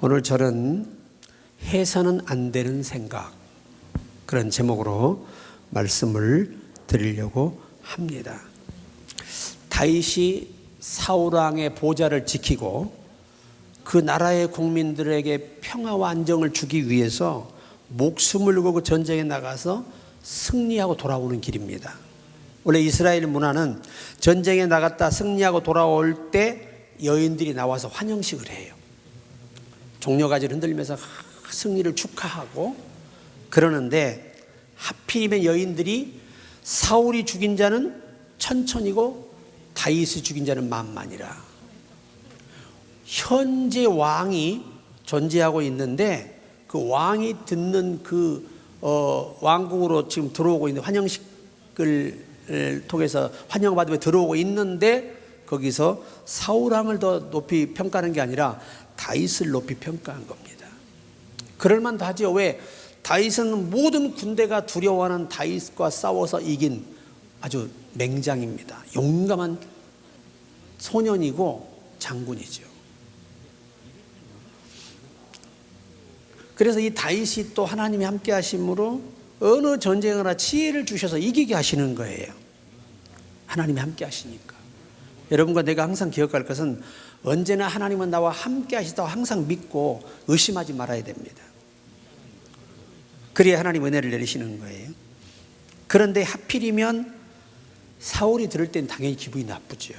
오늘 저는 해서는 안 되는 생각, 그런 제목으로 말씀을 드리려고 합니다. 다윗이 사울왕의 보좌를 지키고 그 나라의 국민들에게 평화와 안정을 주기 위해서 목숨을 걸고 전쟁에 나가서 승리하고 돌아오는 길입니다. 원래 이스라엘 문화는 전쟁에 나갔다 승리하고 돌아올 때 여인들이 나와서 환영식을 해요. 종려가지를 흔들면서 승리를 축하하고 그러는데, 하필이면 여인들이 사울이 죽인 자는 천천히고 다윗이 죽인 자는 만만이라. 현재 왕이 존재하고 있는데 그 왕이 듣는 그 왕궁으로 지금 들어오고 있는 환영식을 통해서 환영받으며 들어오고 있는데, 거기서 사울왕을 더 높이 평가하는 게 아니라 다윗을 높이 평가한 겁니다. 그럴만도 하죠. 왜? 다윗은 모든 군대가 두려워하는 다윗과 싸워서 이긴 아주 맹장입니다. 용감한 소년이고 장군이죠. 그래서 이 다윗이 또 하나님이 함께 하심으로 어느 전쟁을 하나 지혜를 주셔서 이기게 하시는 거예요. 하나님이 함께 하시니까. 여러분과 내가 항상 기억할 것은, 언제나 하나님은 나와 함께 하시다고 항상 믿고 의심하지 말아야 됩니다. 그래야 하나님 은혜를 내리시는 거예요. 그런데 하필이면 사울이 들을 땐 당연히 기분이 나쁘죠.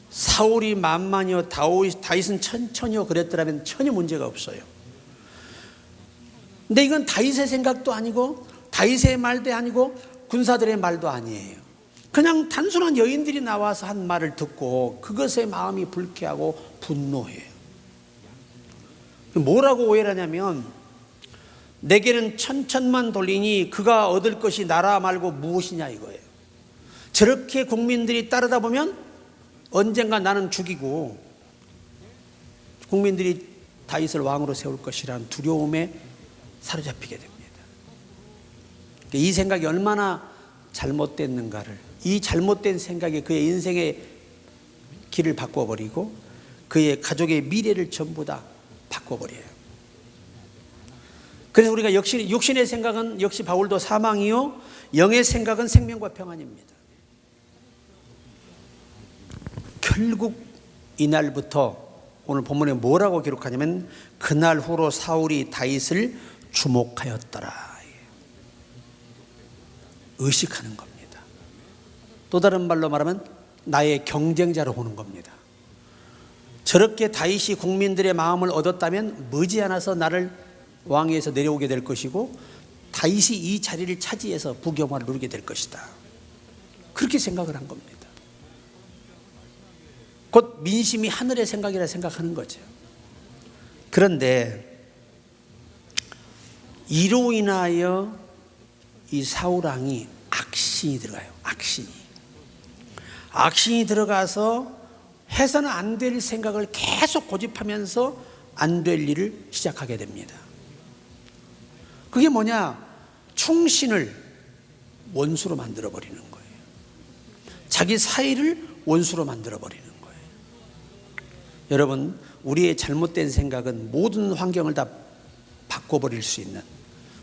사울이 만만이요 다윗은 천천히요 그랬더라면 전혀 문제가 없어요. 근데 이건 다윗의 생각도 아니고 다윗의 말도 아니고 군사들의 말도 아니에요. 그냥 단순한 여인들이 나와서 한 말을 듣고 그것에 마음이 불쾌하고 분노해요. 뭐라고 오해를 하냐면, 내게는 천천만 돌리니 그가 얻을 것이 나라 말고 무엇이냐 이거예요. 저렇게 국민들이 따르다 보면 언젠가 나는 죽이고 국민들이 다윗을 왕으로 세울 것이라는 두려움에 사로잡히게 됩니다. 이 생각이 얼마나 잘못됐는가를, 이 잘못된 생각이 그의 인생의 길을 바꿔버리고 그의 가족의 미래를 전부 다 바꿔버려요. 그래서 우리가 역시 육신의 생각은 역시 바울도 사망이요 영의 생각은 생명과 평안입니다. 결국 이날부터 오늘 본문에 뭐라고 기록하냐면, 그날 후로 사울이 다윗을 주목하였더라. 의식하는 겁니다. 또 다른 말로 말하면 나의 경쟁자로 보는 겁니다. 저렇게 다윗이 국민들의 마음을 얻었다면 머지않아서 나를 왕위에서 내려오게 될 것이고 다윗이 이 자리를 차지해서 부경화를 누리게 될 것이다. 그렇게 생각을 한 겁니다. 곧 민심이 하늘의 생각이라 생각하는 거죠. 그런데 이로 인하여 이 사울왕이 악신이 들어가요. 악신이 들어가서 해서는 안 될 생각을 계속 고집하면서 안 될 일을 시작하게 됩니다. 그게 뭐냐? 충신을 원수로 만들어버리는 거예요. 자기 사이를 원수로 만들어버리는 거예요. 여러분, 우리의 잘못된 생각은 모든 환경을 다 바꿔버릴 수 있는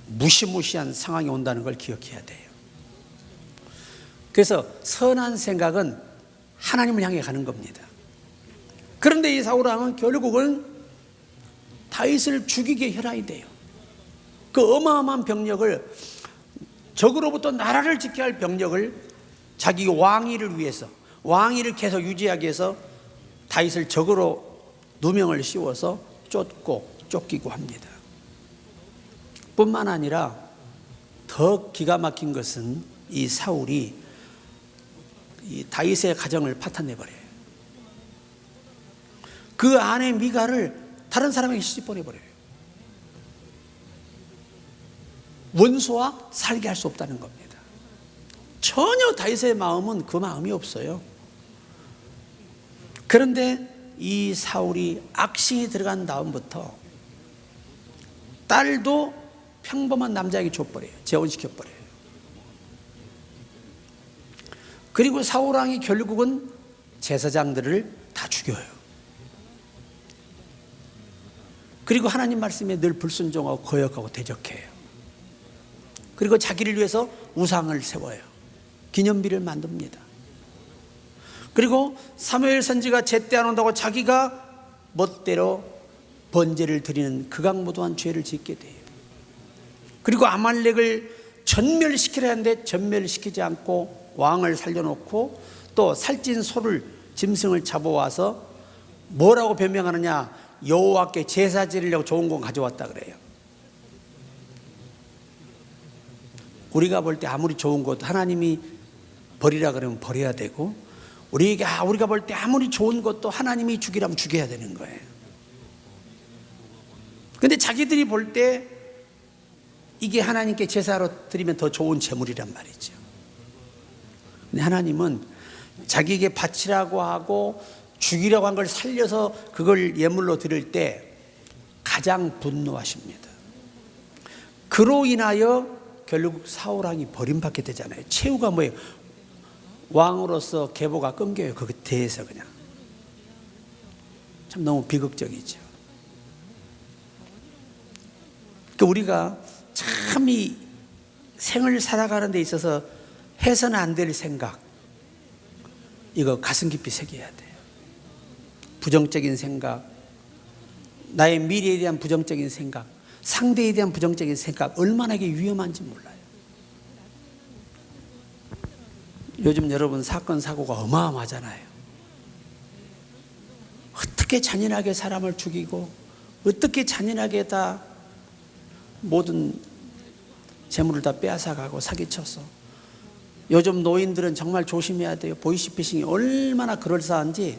무시무시한 상황이 온다는 걸 기억해야 돼요. 그래서 선한 생각은 하나님을 향해 가는 겁니다. 그런데 이 사울왕은 결국은 다윗을 죽이게 혈안이 돼요. 그 어마어마한 병력을, 적으로부터 나라를 지켜야 할 병력을 자기 왕위를 위해서, 왕위를 계속 유지하기 위해서 다윗을 적으로 누명을 씌워서 쫓기고 합니다. 뿐만 아니라 더 기가 막힌 것은 이 사울이 이 다윗의 가정을 파탄내버려요. 그 아내 미갈을 다른 사람에게 시집 보내버려요. 원수와 살게 할 수 없다는 겁니다. 전혀 다윗의 마음은 그 마음이 없어요. 그런데 이 사울이 악신이 들어간 다음부터 딸도 평범한 남자에게 줘버려요. 재혼시켜버려요. 그리고 사울왕이 결국은 제사장들을 다 죽여요. 그리고 하나님 말씀에 늘 불순종하고 거역하고 대적해요. 그리고 자기를 위해서 우상을 세워요. 기념비를 만듭니다. 그리고 사무엘 선지가 제때 안 온다고 자기가 멋대로 번제를 드리는 극악무도한 죄를 짓게 돼요. 그리고 아말렉을 전멸시키려 하는데 전멸시키지 않고 왕을 살려놓고 또 살찐 소를 짐승을 잡아와서 뭐라고 변명하느냐, 여호와께 제사 지으려고 좋은 건 가져왔다 그래요. 우리가 볼 때 아무리 좋은 것 하나님이 버리라 그러면 버려야 되고, 우리가 볼 때 아무리 좋은 것도 하나님이 죽이라면 죽여야 되는 거예요. 근데 자기들이 볼 때 이게 하나님께 제사로 드리면 더 좋은 제물이란 말이죠. 근데 하나님은 자기에게 바치라고 하고 죽이라고 한 걸 살려서 그걸 예물로 드릴 때 가장 분노하십니다. 그로 인하여 결국 사울왕이 버림받게 되잖아요. 최후가 뭐예요? 왕으로서 계보가 끊겨요. 그 대에서 그냥. 참 너무 비극적이죠. 그러니까 우리가 참 이 생을 살아가는 데 있어서 해서는 안 될 생각, 이거 가슴 깊이 새겨야 돼요. 부정적인 생각, 나의 미래에 대한 부정적인 생각, 상대에 대한 부정적인 생각, 얼마나 이게 위험한지 몰라요. 요즘 여러분 사건 사고가 어마어마하잖아요. 어떻게 잔인하게 사람을 죽이고 어떻게 잔인하게 다 모든 재물을 다 빼앗아가고 사기쳐서. 요즘 노인들은 정말 조심해야 돼요. 보이스피싱이 얼마나 그럴싸한지.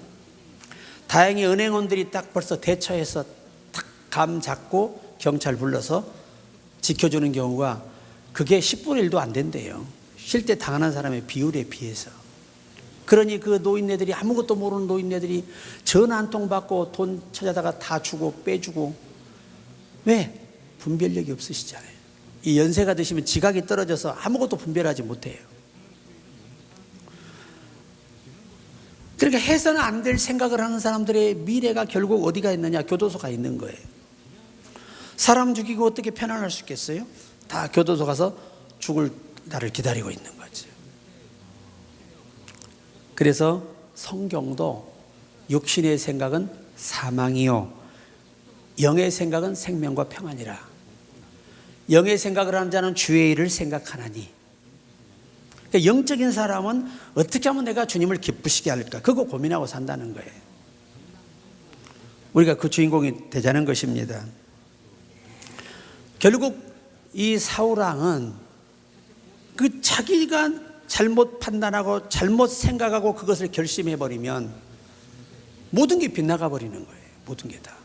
다행히 은행원들이 딱 벌써 대처해서 딱 감 잡고 경찰 불러서 지켜주는 경우가 그게 10분의 1도 안 된대요. 실제 당하는 사람의 비율에 비해서. 그러니 그 노인네들이, 아무것도 모르는 노인네들이 전화 한 통 받고 돈 찾아다가 다 주고 빼주고. 왜? 분별력이 없으시잖아요. 이 연세가 드시면 지각이 떨어져서 아무것도 분별하지 못해요. 그러니까 해서는 안 될 생각을 하는 사람들의 미래가 결국 어디가 있느냐? 교도소가 있는 거예요. 사람 죽이고 어떻게 편안할 수 있겠어요? 다 교도소 가서 죽을 날을 기다리고 있는 거죠. 그래서 성경도 육신의 생각은 사망이요 영의 생각은 생명과 평안이라. 영의 생각을 하는 자는 주의 일을 생각하나니. 그러니까 영적인 사람은 어떻게 하면 내가 주님을 기쁘시게 할까, 그거 고민하고 산다는 거예요. 우리가 그 주인공이 되자는 것입니다. 결국 이 사울왕은 그 자기가 잘못 판단하고 잘못 생각하고 그것을 결심해버리면 모든 게 빗나가 버리는 거예요. 모든 게 다.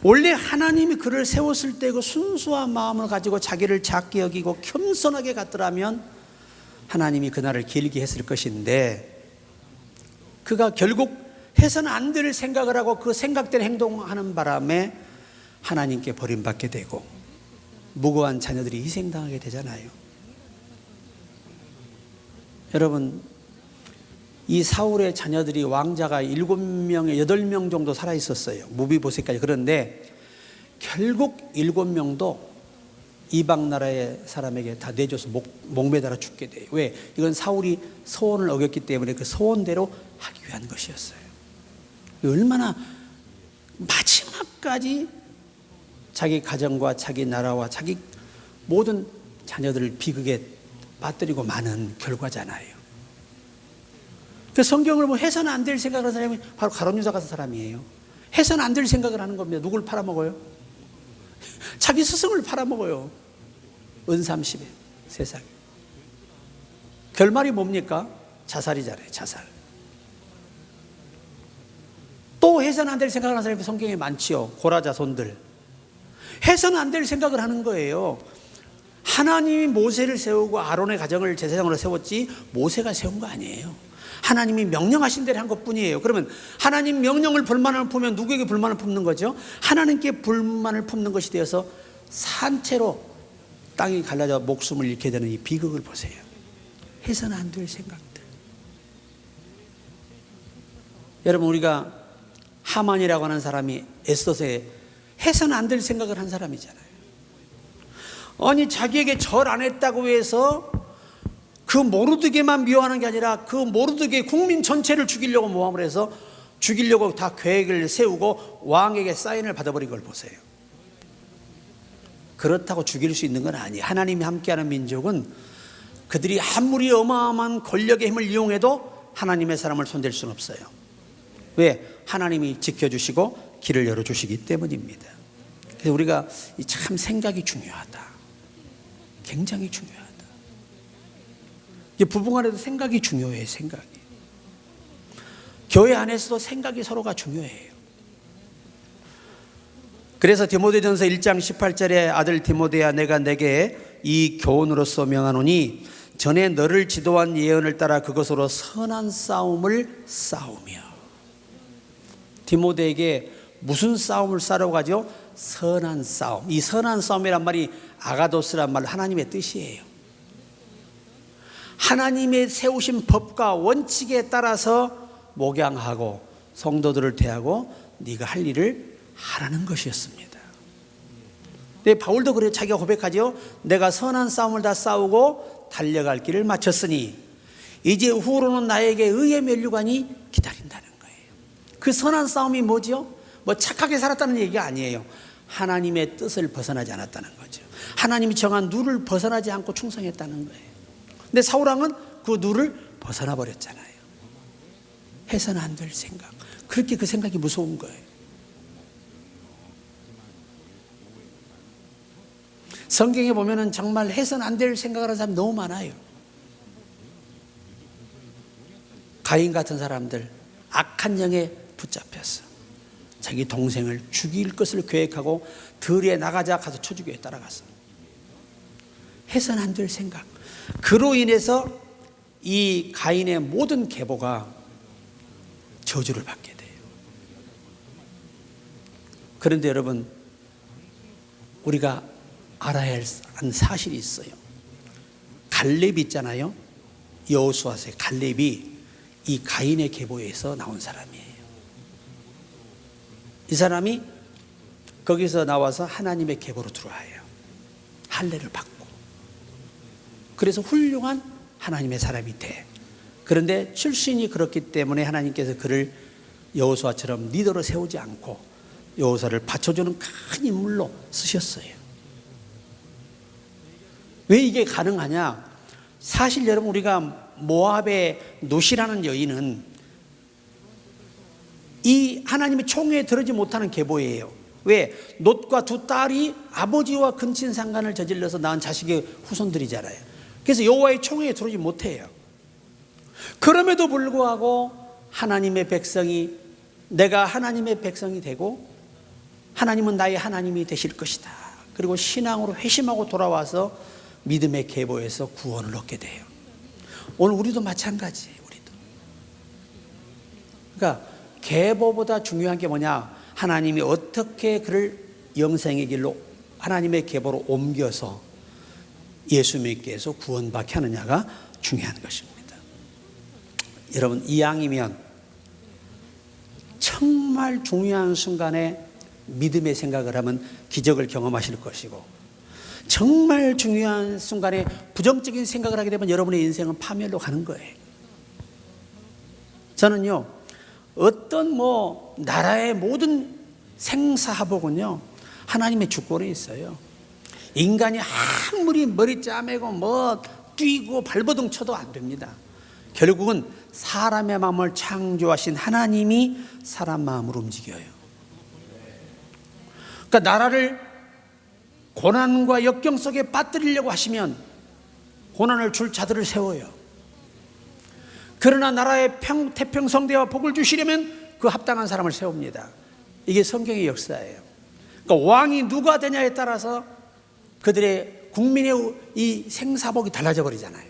원래 하나님이 그를 세웠을 때 그 순수한 마음을 가지고 자기를 작게 여기고 겸손하게 갔더라면 하나님이 그날을 길게 했을 것인데, 그가 결국 해서는 안 될 생각을 하고 그 생각대로 행동하는 바람에 하나님께 버림받게 되고 무고한 자녀들이 희생당하게 되잖아요. 여러분, 이 사울의 자녀들이, 왕자가 7명에 8명 정도 살아 있었어요. 무비보셋까지. 그런데 결국 7명도 이방 나라의 사람에게 다 내줘서 목매달아 죽게 돼요. 왜? 이건 사울이 소원을 어겼기 때문에 그 소원대로 하기 위한 것이었어요. 얼마나 마지막까지 자기 가정과 자기 나라와 자기 모든 자녀들을 비극에 빠뜨리고 마는 결과잖아요. 그 성경을 해서는 안 될 생각을 하는 사람이 바로 가룟 유다 같은 사람이에요. 해서는 안 될 생각을 하는 겁니다. 누굴 팔아먹어요? 자기 스승을 팔아먹어요. 은삼십에 세상에. 결말이 뭡니까? 자살이잖아요. 자살. 또 해서는 안 될 생각을 하는 사람이 성경에 많지요. 고라자손들. 해서는 안 될 생각을 하는 거예요. 하나님이 모세를 세우고 아론의 가정을 제사장으로 세웠지 모세가 세운 거 아니에요. 하나님이 명령하신 대로 한 것뿐이에요. 그러면 하나님 명령을 불만을 품으면 누구에게 불만을 품는 거죠? 하나님께 불만을 품는 것이 되어서 산채로 땅이 갈라져 목숨을 잃게 되는 이 비극을 보세요. 해서는 안 될 생각들. 여러분, 우리가 하만이라고 하는 사람이 애써서 해서는 안 될 생각을 한 사람이잖아요. 아니 자기에게 절 안 했다고 해서 그 모르드게만 미워하는 게 아니라 그 모르드게 국민 전체를 죽이려고 모함을 해서 죽이려고 다 계획을 세우고 왕에게 사인을 받아버린 걸 보세요. 그렇다고 죽일 수 있는 건 아니에요. 하나님이 함께하는 민족은 그들이 아무리 어마어마한 권력의 힘을 이용해도 하나님의 사람을 손댈 수는 없어요. 왜? 하나님이 지켜주시고 길을 열어주시기 때문입니다. 그래서 우리가 참 생각이 중요하다. 굉장히 중요하다. 부부간에도 생각이 중요해요. 생각이. 교회 안에서도 생각이 서로가 중요해요. 그래서 디모데전서 1장 18절에 아들 디모데야 내가 내게 이 교훈으로서 명하노니 전에 너를 지도한 예언을 따라 그것으로 선한 싸움을 싸우며. 디모데에게 무슨 싸움을 싸려고 하죠? 선한 싸움. 이 선한 싸움이란 말이 아가도스란 말 하나님의 뜻이에요. 하나님의 세우신 법과 원칙에 따라서 목양하고 성도들을 대하고 네가 할 일을 하라는 것이었습니다. 근데 바울도 그래요. 자기가 고백하죠. 내가 선한 싸움을 다 싸우고 달려갈 길을 마쳤으니 이제 후로는 나에게 의의 면류관이 기다린다는 거예요. 그 선한 싸움이 뭐죠? 뭐 착하게 살았다는 얘기가 아니에요. 하나님의 뜻을 벗어나지 않았다는 거죠. 하나님이 정한 룰을 벗어나지 않고 충성했다는 거예요. 근데 사울왕은 그 룰을 벗어나 버렸잖아요. 해서는 안 될 생각. 그렇게 그 생각이 무서운 거예요. 성경에 보면은 정말 해서는 안 될 생각을 하는 사람 너무 많아요. 가인 같은 사람들, 악한 영에 붙잡혔어. 자기 동생을 죽일 것을 계획하고 들에 나가자 가서 쳐주기에 따라갔어. 해서는 안 될 생각. 그로 인해서 이 가인의 모든 계보가 저주를 받게 돼요. 그런데 여러분, 우리가 알아야 할 사실이 있어요. 갈렙이 있잖아요. 여호수아서의 갈렙이 이 가인의 계보에서 나온 사람이에요. 이 사람이 거기서 나와서 하나님의 계보로 들어와요. 할례를 받고. 그래서 훌륭한 하나님의 사람이 돼. 그런데 출신이 그렇기 때문에 하나님께서 그를 여호수아처럼 리더로 세우지 않고 여호수아를 받쳐주는 큰 인물로 쓰셨어요. 왜 이게 가능하냐? 사실 여러분, 우리가 모압의 롯이라는 여인은 이 하나님의 총회에 들어지 못하는 계보예요. 왜? 롯과 두 딸이 아버지와 근친상간을 저질러서 낳은 자식의 후손들이잖아요. 그래서 여호와의 총회에 들어오지 못해요. 그럼에도 불구하고 하나님의 백성이, 내가 하나님의 백성이 되고 하나님은 나의 하나님이 되실 것이다. 그리고 신앙으로 회심하고 돌아와서 믿음의 계보에서 구원을 얻게 돼요. 오늘 우리도 마찬가지예요. 우리도. 그러니까 계보보다 중요한 게 뭐냐? 하나님이 어떻게 그를 영생의 길로 하나님의 계보로 옮겨서 예수 믿게 해서 구원받게 하느냐가 중요한 것입니다. 여러분, 이왕이면 정말 중요한 순간에 믿음의 생각을 하면 기적을 경험하실 것이고, 정말 중요한 순간에 부정적인 생각을 하게 되면 여러분의 인생은 파멸로 가는 거예요. 저는요, 어떤 나라의 모든 생사화복은요 하나님의 주권에 있어요. 인간이 아무리 머리 짜매고 뛰고 발버둥 쳐도 안 됩니다. 결국은 사람의 마음을 창조하신 하나님이 사람 마음을 움직여요. 그러니까 나라를 고난과 역경 속에 빠뜨리려고 하시면 고난을 줄 자들을 세워요. 그러나 나라의 태평성대와 복을 주시려면 그 합당한 사람을 세웁니다. 이게 성경의 역사예요. 그러니까 왕이 누가 되냐에 따라서 그들의 국민의 이 생사복이 달라져 버리잖아요.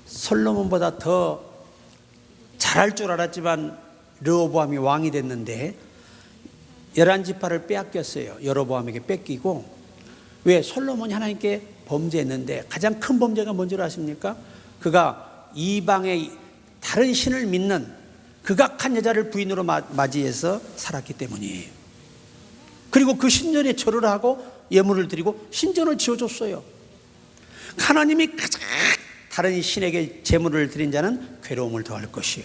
솔로몬보다 더 잘할 줄 알았지만 르호보암이 왕이 됐는데 11지파를 빼앗겼어요. 여로보암에게 뺏기고. 왜? 솔로몬이 하나님께 범죄했는데 가장 큰 범죄가 뭔지 아십니까? 그가 이방의 다른 신을 믿는 극악한 여자를 부인으로 맞이해서 살았기 때문이에요. 그리고 그 신전에 절을 하고 예물을 드리고 신전을 지어줬어요. 하나님이 가장 다른 신에게 제물을 드린 자는 괴로움을 더할 것이요.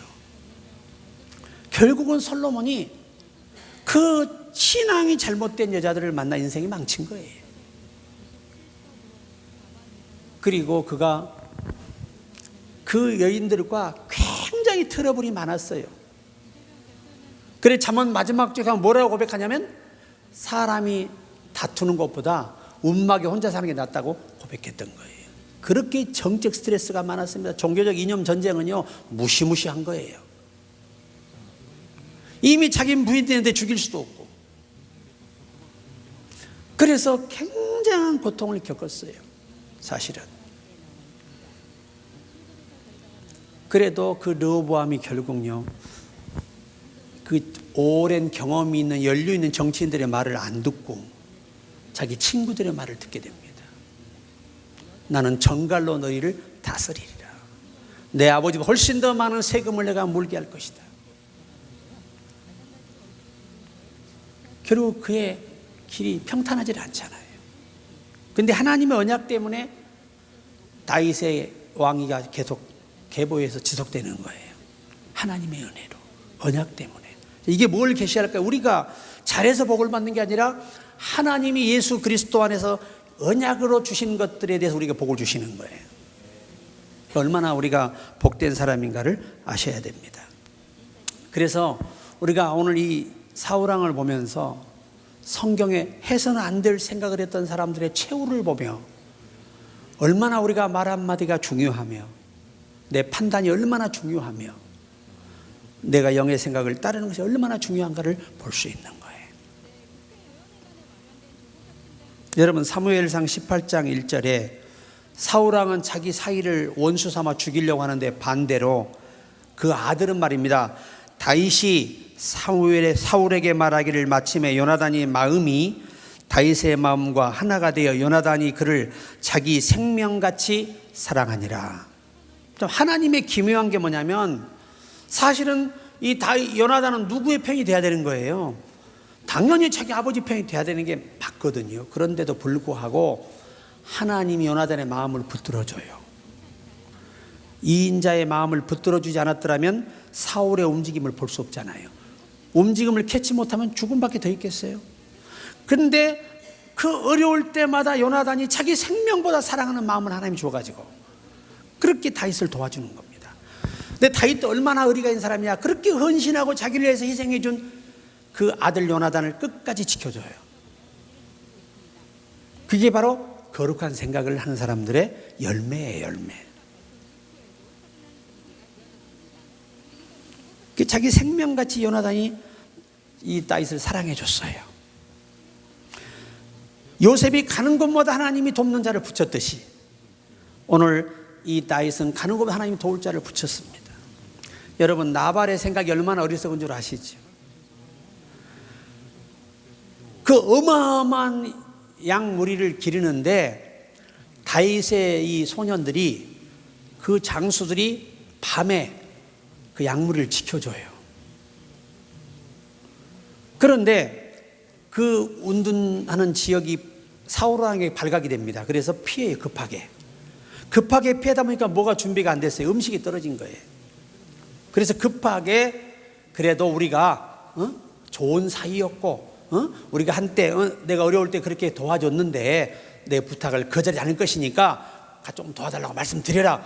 결국은 솔로몬이 그 신앙이 잘못된 여자들을 만나 인생이 망친 거예요. 그리고 그가 그 여인들과 굉장히 트러블이 많았어요. 그래 잠언 마지막 쪽에 뭐라고 고백하냐면 사람이 다투는 것보다 움막에 혼자 사는 게 낫다고 고백했던 거예요. 그렇게 정적 스트레스가 많았습니다. 종교적 이념 전쟁은요 무시무시한 거예요. 이미 자기 부인 되는데 죽일 수도 없고. 그래서 굉장한 고통을 겪었어요. 사실은. 그래도 그 르호보암이 결국요 그 오랜 경험이 있는 연륜 있는 정치인들의 말을 안 듣고 자기 친구들의 말을 듣게 됩니다. 나는 정갈로 너희를 다스리리라. 내 아버지가 훨씬 더 많은 세금을 내가 물게 할 것이다. 결국 그의 길이 평탄하지 않잖아요. 그런데 하나님의 언약 때문에 다윗의 왕위가 계속 계보에서 지속되는 거예요. 하나님의 은혜로, 언약 때문에. 이게 뭘 계시할까요? 우리가 잘해서 복을 받는 게 아니라 하나님이 예수 그리스도 안에서 언약으로 주신 것들에 대해서 우리가 복을 주시는 거예요. 얼마나 우리가 복된 사람인가를 아셔야 됩니다. 그래서 우리가 오늘 이 사울왕을 보면서 성경에 해서는 안 될 생각을 했던 사람들의 최후를 보며 얼마나 우리가 말 한마디가 중요하며 내 판단이 얼마나 중요하며 내가 영의 생각을 따르는 것이 얼마나 중요한가를 볼 수 있는 거예요. 여러분 사무엘상 18장 1절에 사울왕은 자기 사위를 원수 삼아 죽이려고 하는데 반대로 그 아들은 말입니다. 다윗이 사울에게 말하기를 마침에 요나단의 마음이 다윗의 마음과 하나가 되어 요나단이 그를 자기 생명같이 사랑하니라. 하나님의 기묘한 게 뭐냐면 사실은 이 요나단은 누구의 편이 돼야 되는 거예요? 당연히 자기 아버지 편이 돼야 되는 게 맞거든요. 그런데도 불구하고 하나님이 요나단의 마음을 붙들어줘요. 이 인자의 마음을 붙들어주지 않았더라면 사울의 움직임을 볼 수 없잖아요. 움직임을 캐치 못하면 죽음밖에 더 있겠어요? 그런데 그 어려울 때마다 요나단이 자기 생명보다 사랑하는 마음을 하나님이 줘가지고 그렇게 다윗을 도와주는 겁니다. 근데 다윗도 얼마나 의리가 있는 사람이야. 그렇게 헌신하고 자기를 위해서 희생해 준 그 아들 요나단을 끝까지 지켜줘요. 그게 바로 거룩한 생각을 하는 사람들의 열매예요. 열매. 자기 생명같이 요나단이 이 다윗을 사랑해 줬어요. 요셉이 가는 곳마다 하나님이 돕는 자를 붙였듯이 오늘 이 다윗은 가는 곳마다 하나님이 도울 자를 붙였습니다. 여러분 나발의 생각이 얼마나 어리석은 줄 아시죠? 그 어마어마한 양 무리를 기르는데 다윗의 이 소년들이 그 장수들이 밤에 그 양무리를 지켜줘요. 그런데 그 운둔하는 지역이 사울왕에게 발각이 됩니다. 그래서 피해요. 급하게 피하다 보니까 뭐가 준비가 안 됐어요. 음식이 떨어진 거예요. 그래서 급하게 그래도 우리가 좋은 사이였고 우리가 한때 내가 어려울 때 그렇게 도와줬는데 내 부탁을 거절하지 않을 것이니까 좀 도와달라고 말씀드려라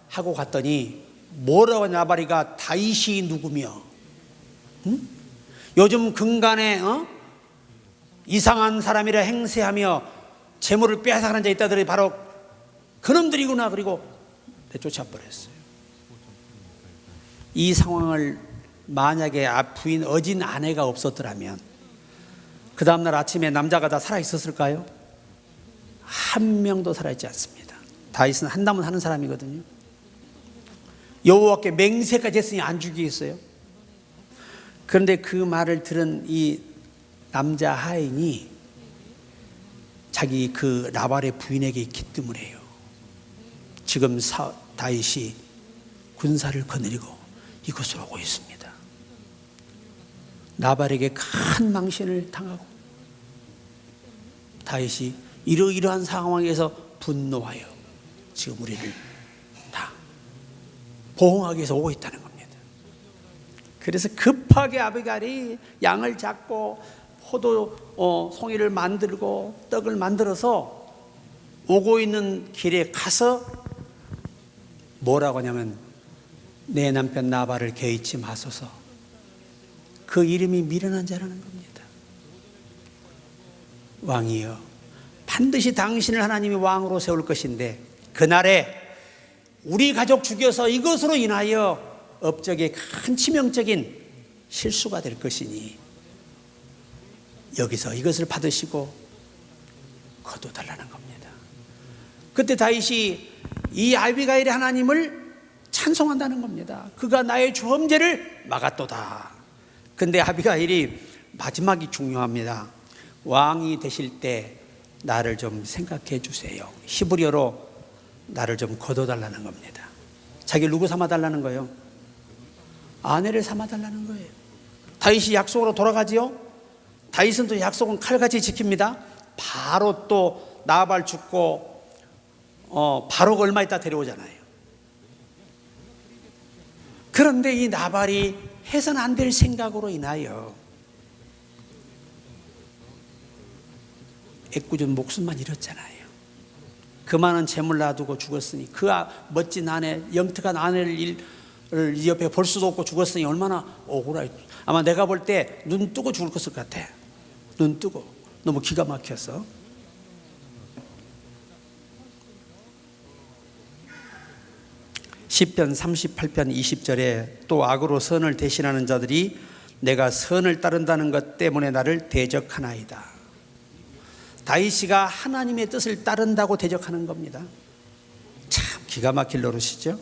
하고 갔더니 뭐라고 나발이가 다윗이 누구며 요즘 근간에 이상한 사람이라 행세하며 재물을 빼앗아가는 자 있다더니 바로 그놈들이구나. 그리고 내쫓아버렸어요. 이 상황을 만약에 부인 어진 아내가 없었더라면 그 다음날 아침에 남자가 다 살아있었을까요? 한 명도 살아있지 않습니다. 다윗은 한담은 하는 사람이거든요. 여호와께 맹세까지 했으니 안 죽이겠어요? 그런데 그 말을 들은 이 남자 하인이 자기 그 나발의 부인에게 기뜸을 해요. 지금 다윗이 군사를 거느리고 이곳으로 오고 있습니다. 나발에게 큰 망신을 당하고 다윗이 이러이러한 상황에서 분노하여 지금 우리를 다 보호하기 위해서 오고 있다는 겁니다. 그래서 급하게 아비갈이 양을 잡고 포도 송이를 만들고 떡을 만들어서 오고 있는 길에 가서 뭐라고 하냐면 내 남편 나발을 개의치 마소서. 그 이름이 미련한 자라는 겁니다. 왕이여, 반드시 당신을 하나님이 왕으로 세울 것인데 그날에 우리 가족 죽여서 이것으로 인하여 업적에 큰 치명적인 실수가 될 것이니 여기서 이것을 받으시고 거둬달라는 겁니다. 그때 다윗이 이 아비가일의 하나님을 찬송한다는 겁니다. 그가 나의 범죄를 막았도다. 근데 아비가일이 마지막이 중요합니다. 왕이 되실 때 나를 좀 생각해 주세요. 히브리어로 나를 좀 거둬달라는 겁니다. 자기를 누구 삼아달라는 거예요? 아내를 삼아달라는 거예요. 다윗이 약속으로 돌아가지요. 다윗은 또 약속은 칼같이 지킵니다. 바로 또 나발 죽고 바로 얼마 있다 데려오잖아요. 그런데 이 나발이 해서는 안 될 생각으로 인하여 애꿎은 목숨만 잃었잖아요. 그 많은 재물 놔두고 죽었으니 그 멋진 아내, 영특한 아내를 옆에 볼 수도 없고 죽었으니 얼마나 억울해. 아마 내가 볼 때 눈 뜨고 죽을 것 같아. 눈 뜨고. 너무 기가 막혀서. 시편 38편 20절에 또 악으로 선을 대신하는 자들이 내가 선을 따른다는 것 때문에 나를 대적하나이다. 다윗이가 하나님의 뜻을 따른다고 대적하는 겁니다. 참 기가 막힐 노릇이죠.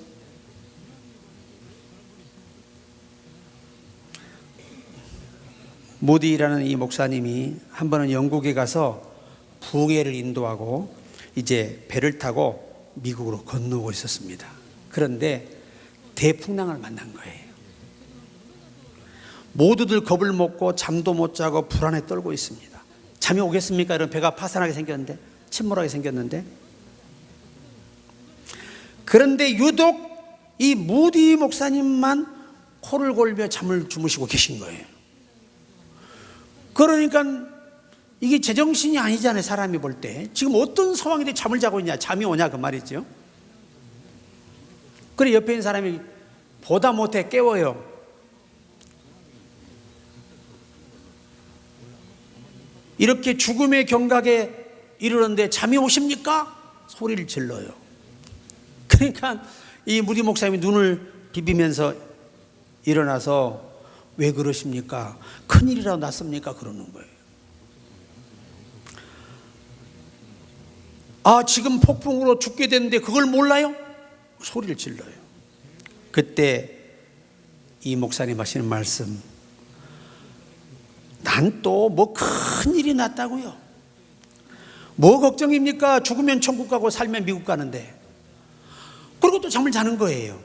모디라는 이 목사님이 한 번은 영국에 가서 부흥회를 인도하고 이제 배를 타고 미국으로 건너고 있었습니다. 그런데 대풍랑을 만난 거예요. 모두들 겁을 먹고 잠도 못 자고 불안에 떨고 있습니다. 잠이 오겠습니까? 이런 배가 파산하게 생겼는데, 침몰하게 생겼는데. 그런데 유독 이 무디 목사님만 코를 골며 잠을 주무시고 계신 거예요. 그러니까 이게 제정신이 아니잖아요. 사람이 볼 때 지금 어떤 상황인데 잠을 자고 있냐, 잠이 오냐 그 말이죠. 그래 옆에 있는 사람이 보다 못해 깨워요. 이렇게 죽음의 경각에 이르는데 잠이 오십니까? 소리를 질러요. 그러니까 이 무디 목사님이 눈을 비비면서 일어나서 왜 그러십니까? 큰일이라도 났습니까? 그러는 거예요. 아, 지금 폭풍으로 죽게 됐는데 그걸 몰라요? 소리를 질러요. 그때 이 목사님 하시는 말씀, 난 또 뭐 큰일이 났다고요? 뭐 걱정입니까? 죽으면 천국 가고 살면 미국 가는데. 그리고 또 잠을 자는 거예요.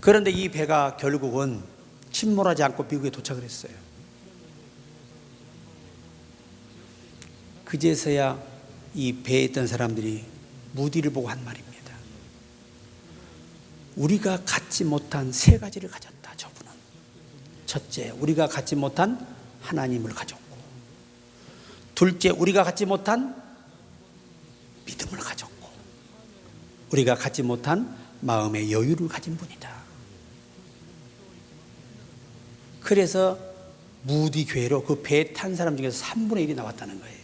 그런데 이 배가 결국은 침몰하지 않고 미국에 도착을 했어요. 그제서야 이 배에 있던 사람들이 무디를 보고 한 말입니다. 우리가 갖지 못한 세 가지를 가졌다, 저분은. 첫째, 우리가 갖지 못한 하나님을 가졌고, 둘째, 우리가 갖지 못한 믿음을 가졌고, 우리가 갖지 못한 마음의 여유를 가진 분이다. 그래서 무디 교회로 그 배에 탄 사람 중에서 3분의 1이 나왔다는 거예요.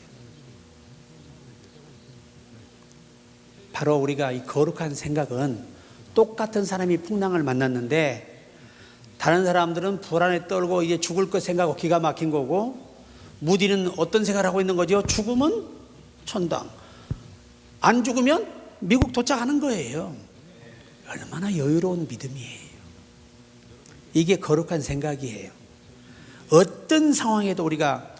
바로 우리가 이 거룩한 생각은 똑같은 사람이 풍랑을 만났는데 다른 사람들은 불안에 떨고 이제 죽을 것 생각하고 기가 막힌 거고, 무디는 어떤 생각을 하고 있는 거죠? 죽으면 천당, 안 죽으면 미국 도착하는 거예요. 얼마나 여유로운 믿음이에요. 이게 거룩한 생각이에요. 어떤 상황에도 우리가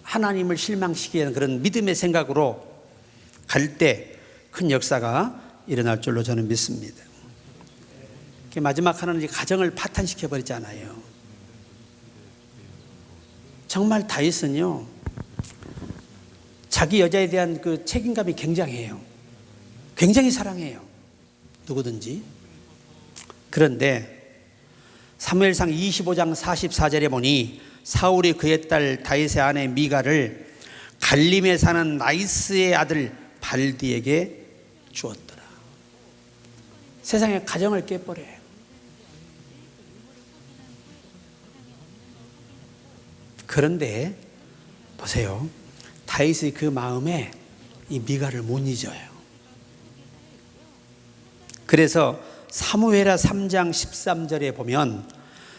하나님을 실망시키는 그런 믿음의 생각으로 갈 때 큰 역사가 일어날 줄로 저는 믿습니다. 마지막 하나는 가정을 파탄시켜 버리잖아요. 정말 다윗은요, 자기 여자에 대한 그 책임감이 굉장해요. 굉장히 사랑해요, 누구든지. 그런데 사무엘상 25장 44절에 보니 사울이 그의 딸 다윗의 아내 미갈을 갈림에 사는 나이스의 아들 발디에게 주었더라. 세상의 가정을 깨버려요. 그런데 보세요, 다윗의 그 마음에 이 미갈을 못 잊어요. 그래서 사무엘하 3장 13절에 보면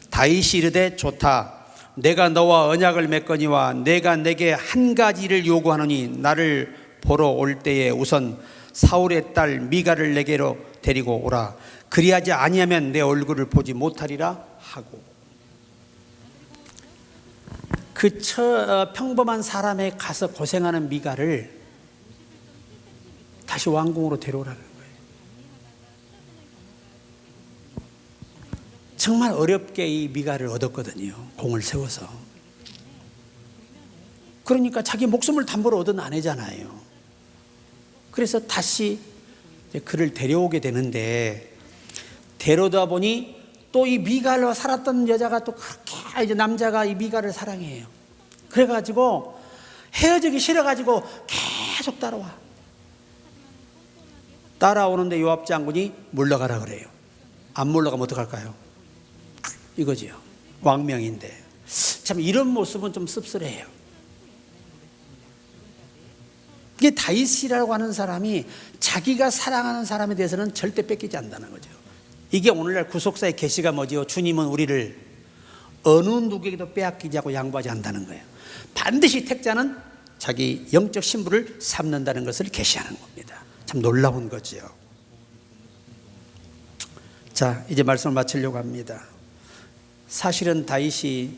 다윗이 이르되 좋다, 내가 너와 언약을 맺거니와 내가 내게 한 가지를 요구하노니 나를 보러 올 때에 우선 사울의 딸 미갈을 내게로 데리고 오라. 그리하지 아니하면 내 얼굴을 보지 못하리라 하고, 그 평범한 사람에 가서 고생하는 미갈을 다시 왕궁으로 데려오라는 거예요. 정말 어렵게 이 미갈을 얻었거든요, 공을 세워서. 그러니까 자기 목숨을 담보로 얻은 아내잖아요. 그래서 다시 그를 데려오게 되는데, 데려다 보니 또 이 미갈과 살았던 여자가 또 그렇게 이제 남자가 이 미갈을 사랑해요. 그래가지고 헤어지기 싫어가지고 계속 따라와. 따라오는데 요압 장군이 물러가라 그래요. 안 물러가면 어떡할까요? 이거지요. 왕명인데. 참 이런 모습은 좀 씁쓸해요. 이게 다윗이라고 하는 사람이 자기가 사랑하는 사람에 대해서는 절대 뺏기지 않는다는 거죠. 이게 오늘날 구속사의 계시가 뭐지요? 주님은 우리를 어느 누구에게도 빼앗기지 않고 양보하지 않는다는 거예요. 반드시 택자는 자기 영적 신분을 삼는다는 것을 계시하는 겁니다. 참 놀라운 거죠. 자, 이제 말씀을 마치려고 합니다. 사실은 다윗이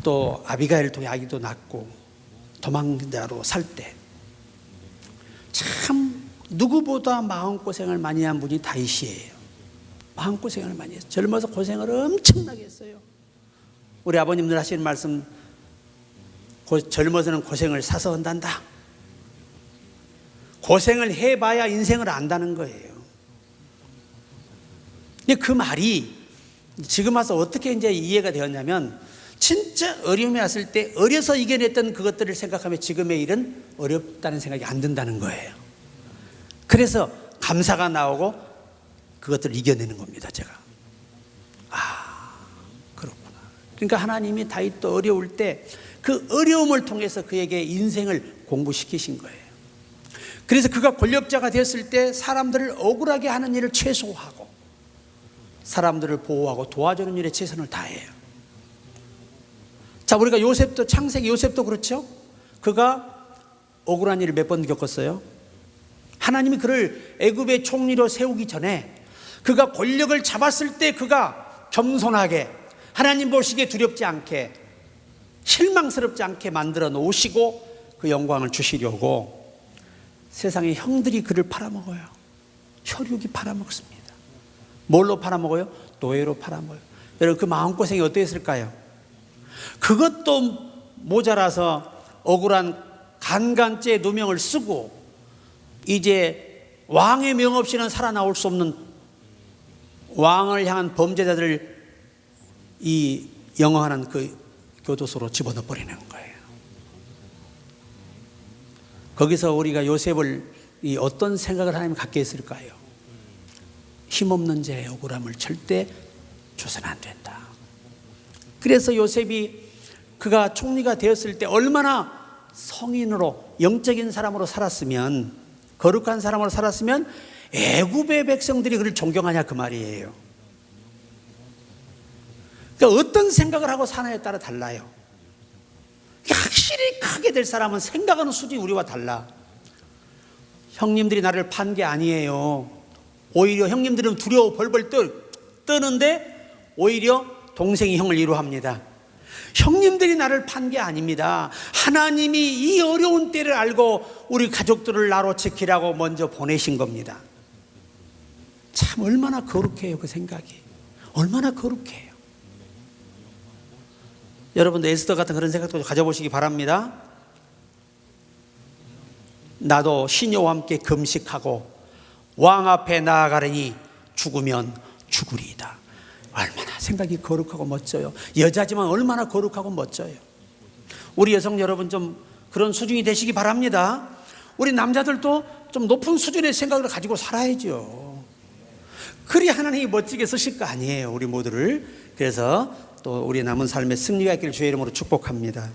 또 아비가일을 통해 아기도 낳고 도망자로 살 때 참 누구보다 마음고생을 많이 한 분이 다윗이에요. 마음고생을 많이 했어요. 젊어서 고생을 엄청나게 했어요. 우리 아버님들 하시는 말씀, 젊어서는 고생을 사서 한단다. 고생을 해봐야 인생을 안다는 거예요. 근데 그 말이 지금 와서 어떻게 이제 이해가 되었냐면, 진짜 어려움이 왔을 때 어려서 이겨냈던 그것들을 생각하면 지금의 일은 어렵다는 생각이 안 든다는 거예요. 그래서 감사가 나오고 그것들을 이겨내는 겁니다, 제가. 그렇구나. 그러니까 하나님이 다윗도 어려울 때 그 어려움을 통해서 그에게 인생을 공부시키신 거예요. 그래서 그가 권력자가 되었을 때 사람들을 억울하게 하는 일을 최소화하고 사람들을 보호하고 도와주는 일에 최선을 다해요. 자, 우리가 요셉도, 창세기 요셉도 그렇죠? 그가 억울한 일을 몇 번 겪었어요? 하나님이 그를 애굽의 총리로 세우기 전에 그가 권력을 잡았을 때 그가 겸손하게, 하나님 보시기에 두렵지 않게, 실망스럽지 않게 만들어 놓으시고 그 영광을 주시려고 세상의 형들이 그를 팔아먹어요. 혈육이 팔아먹습니다. 뭘로 팔아먹어요? 노예로 팔아먹어요. 여러분, 그 마음고생이 어떠했을까요? 그것도 모자라서 억울한 간간죄 누명을 쓰고 이제 왕의 명 없이는 살아나올 수 없는 왕을 향한 범죄자들을 이 영어하는 그 교도소로 집어넣어 버리는 거예요. 거기서 우리가 요셉을 이 어떤 생각을 하나님 갖게 했을까요? 힘없는 자의 억울함을 절대 줘서는 안 된다. 그래서 요셉이 그가 총리가 되었을 때 얼마나 성인으로 영적인 사람으로 살았으면, 거룩한 사람으로 살았으면 애굽의 백성들이 그를 존경하냐 그 말이에요. 그러니까 어떤 생각을 하고 사느냐에 따라 달라요. 확실히 크게 될 사람은 생각하는 수준이 우리와 달라. 형님들이 나를 판 게 아니에요. 오히려 형님들은 두려워 벌벌 떠는데 오히려 동생이 형을 위로합니다. 형님들이 나를 판 게 아닙니다. 하나님이 이 어려운 때를 알고 우리 가족들을 나로 지키라고 먼저 보내신 겁니다. 참 얼마나 거룩해요, 그 생각이. 얼마나 거룩해요. 여러분도 에스더 같은 그런 생각도 가져보시기 바랍니다. 나도 시녀와 함께 금식하고 왕 앞에 나아가려니 죽으면 죽으리이다. 얼마나 생각이 거룩하고 멋져요. 여자지만 얼마나 거룩하고 멋져요. 우리 여성 여러분 좀 그런 수준이 되시기 바랍니다. 우리 남자들도 좀 높은 수준의 생각을 가지고 살아야죠. 그리 하나님이 멋지게 쓰실 거 아니에요, 우리 모두를. 그래서 또 우리 남은 삶의 승리가 있기를 주의 이름으로 축복합니다.